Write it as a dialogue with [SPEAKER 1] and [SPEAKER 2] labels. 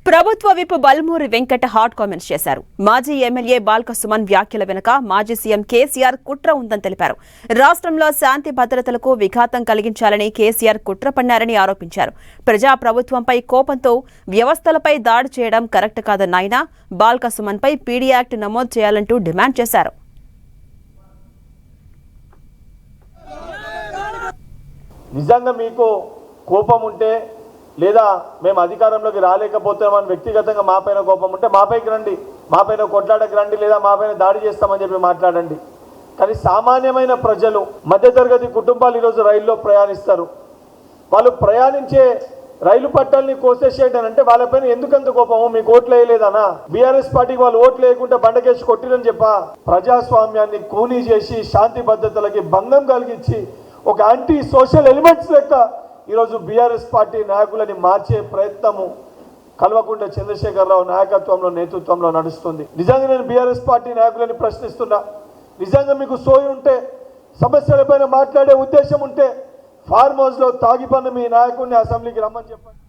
[SPEAKER 1] ప్రభుత్వ whip Balmuri Venkata hot comments చేశారు. మాజీ ఎమ్మెల్యే బాల్క సుమన్ వ్యాఖ్యల వెనుక మాజీ సీఎం కేసీఆర్ కుట్ర ఉందని తెలిపారు. రాష్ట్రంలో శాంతి భద్రతలకు విఘాతం కలిగించాలని కేసీఆర్ కుట్ర పన్నారని ఆరోపించారు. ప్రజా ప్రభుత్వంపై కోపంతో వ్యవస్థలపై దాడి చేయడం కరెక్ట్ కాదన్న ఆయన బాల్క సుమన్పై పీడీ యాక్ట్ నమోదు చేయాలంటూ డిమాండ్ చేశారు.
[SPEAKER 2] నిజంగా మీకు కోపం ఉంటే లేదా మేము అధికారంలోకి రాలేకపోతామని వ్యక్తిగతంగా మాపైన కోపం ఉంటే మాపైకి రండి, మాపైన కొట్లాడకి రండి, లేదా మాపైన దాడి చేస్తామని చెప్పి మాట్లాడండి. కానీ సామాన్యమైన ప్రజలు, మధ్యతరగతి కుటుంబాలు ఈరోజు రైల్లో ప్రయాణిస్తారు. వాళ్ళు ప్రయాణించే రైలు పట్టాలని కోసేసేయండి అంటే వాళ్ళపైన ఎందుకంత కోపము? మీకు ఓట్లు వేయలేదనా? బీఆర్ఎస్ పార్టీకి వాళ్ళు ఓట్లు వేయకుండా బండకేసి కొట్టిరని చెప్పా? ప్రజాస్వామ్యాన్ని కూనీ చేసి శాంతి భద్రతలకి భంగం కలిగించి ఒక యాంటీ సోషల్ ఎలిమెంట్స్ లెక్క ఈరోజు బీఆర్ఎస్ పార్టీ నాయకులని మార్చే ప్రయత్నము కల్వకుంట్ల చంద్రశేఖరరావు నాయకత్వంలో నేతృత్వంలో నడుస్తుంది. నిజంగా నేను బీఆర్ఎస్ పార్టీ నాయకులని ప్రశ్నిస్తున్నా, నిజంగా మీకు సోయి ఉంటే, సమస్యలపైన మాట్లాడే ఉద్దేశం ఉంటే ఫార్మ్ హౌస్లో తాగిపన్న మీ నాయకుడిని అసెంబ్లీకి రమ్మని చెప్పండి.